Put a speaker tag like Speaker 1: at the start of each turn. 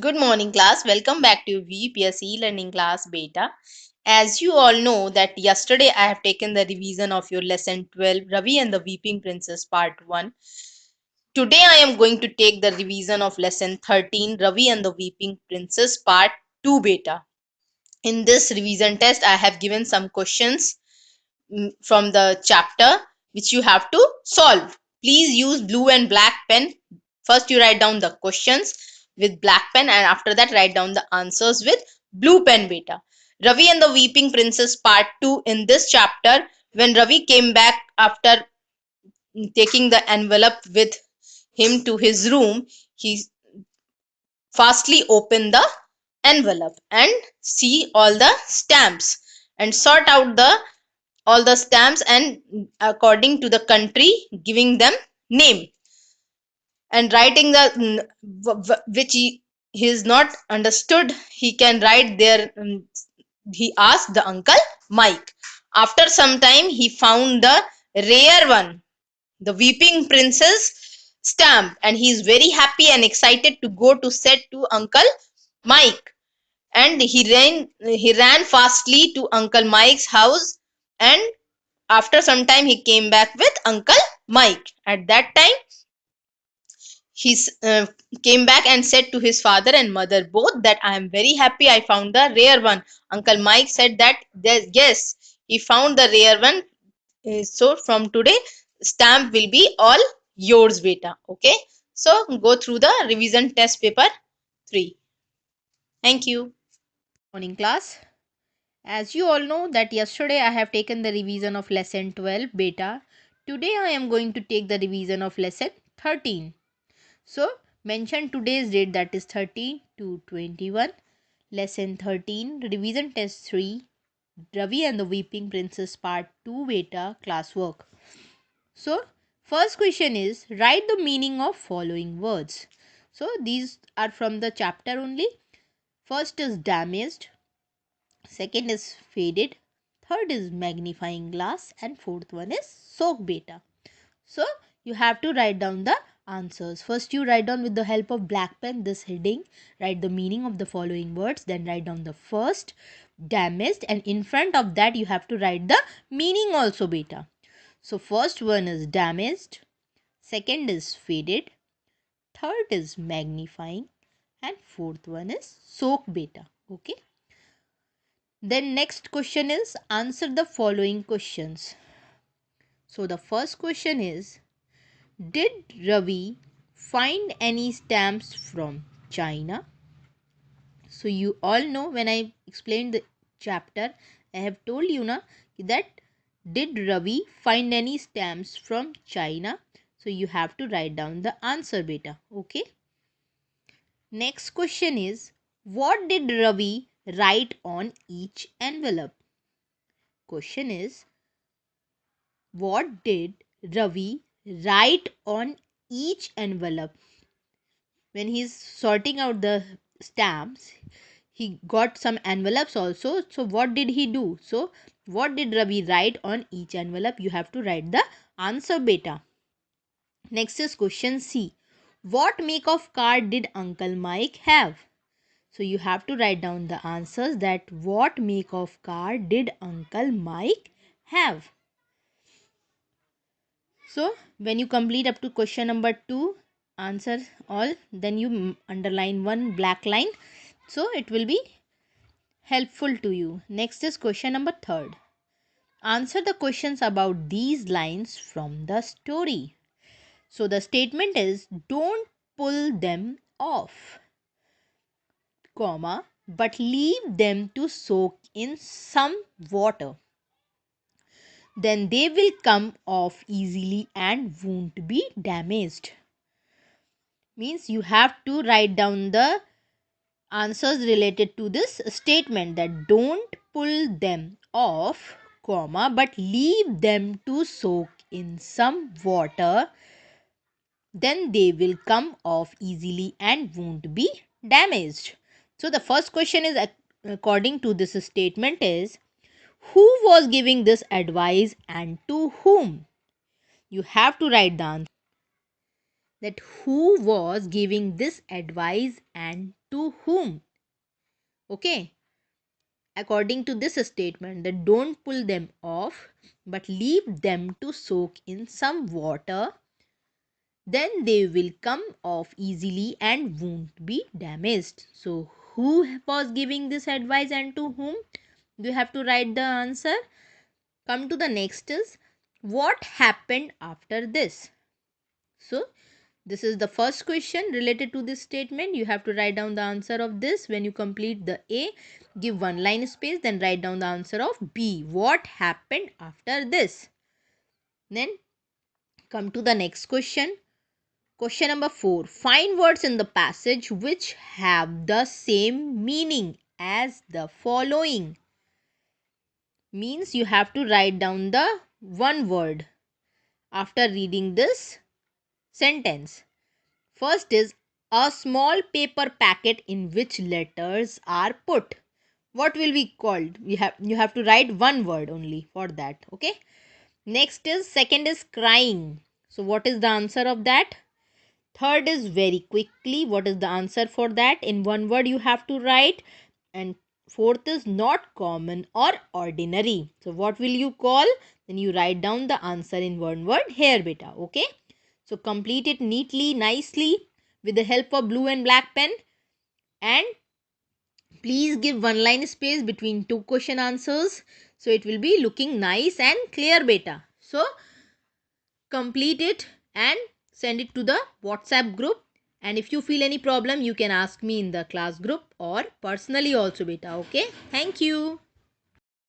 Speaker 1: Good morning, class. Welcome back to VPSC learning class beta. As you all know that yesterday I have taken the revision of your lesson 12 Ravi and the Weeping Princess part 1. Today I am going to take the revision of lesson 13 Ravi and the Weeping Princess part 2 beta. In this revision test I have given some questions from the chapter which you have to solve. Please use blue and black pen. First you write down the questions with black pen and after that write down the answers with blue pen beta. Ravi and the Weeping Princess part 2. In this chapter, when Ravi came back after taking the envelope with him to his room, he fastly opened the envelope and see all the stamps and sort out the all the stamps and according to the country giving them name and writing the which he is not understood he can write there. He asked the uncle Mike. After some time he found the rare one, the Weeping Princess stamp, and he is very happy and excited to go to set to Uncle Mike. And he ran fastly to Uncle Mike's house, and after some time he came back with Uncle Mike. At that time he came back and said to his father and mother both that I am very happy I found the rare one. Uncle Mike said that yes, he found the rare one. So from today stamp will be all yours beta. Okay, so go through the revision test paper 3. Thank you.
Speaker 2: Morning class. As you all know that yesterday I have taken the revision of lesson 12 beta. Today I am going to take the revision of lesson 13. So mention today's date, that is 30 to 21. Lesson 13 revision test 3 Ravi and the Weeping Princess part 2 beta classwork. So first question is write the meaning of following words. So these are from the chapter only. First is damaged, second is faded, third is magnifying glass, and fourth one is soak beta. So you have to write down the answers. First you write down with the help of black pen this heading, write the meaning of the following words, then write down the first, damaged, and in front of that you have to write the meaning also beta. So first one is damaged, second is faded, third is magnifying, and fourth one is soak beta. Okay. Then next question is answer the following questions. So the first question is, did Ravi find any stamps from China? So you all know when I explained the chapter, I have told you na that did Ravi find any stamps from China? So you have to write down the answer beta. Okay. Next question is, what did Ravi write on each envelope? Question is, what did Ravi write on each envelope? When he's sorting out the stamps, he got some envelopes also. So, what did he do? So, what did Ravi write on each envelope? You have to write the answer beta. Next is question C. What make of car did Uncle Mike have? So, you have to write down the answers that what make of car did Uncle Mike have? So when you complete up to question number 2, answer all, then you underline one black line. So it will be helpful to you. Next is question number 3. Answer the questions about these lines from the story. So the statement is, don't pull them off, comma, but leave them to soak in some water. Then they will come off easily and won't be damaged. Means you have to write down the answers related to this statement, that don't pull them off, comma, but leave them to soak in some water, then they will come off easily and won't be damaged. So the first question is, according to this statement, is who was giving this advice and to whom? You have to write the answer. that who was giving this advice and to whom. Okay, according to this statement, that don't pull them off but leave them to soak in some water, then they will come off easily and won't be damaged. So who was giving this advice and to whom? You have to write the answer. Come to the next is, what happened after this? So this is the first question related to this statement. You have to write down the answer of this. When you complete the A, give one line space, then write down the answer of B. What happened after this? Then come to the next question. Question number 4. Find words in the passage which have the same meaning as the following. Means you have to write down the one word after reading this sentence. First is a small paper packet in which letters are put. What will be called? You have to write one word only for that. Okay. Next is, second is crying. So what is the answer of that? Third is very quickly. What is the answer for that? In one word you have to write. And fourth is not common or ordinary. So what will you call? Then you write down the answer in one word here, beta. Okay. So complete it neatly, nicely with the help of blue and black pen. And please give one line space between two question answers. So it will be looking nice and clear, beta. So complete it and send it to the WhatsApp group. And if you feel any problem, you can ask me in the class group or personally also, beta. Okay. Thank you.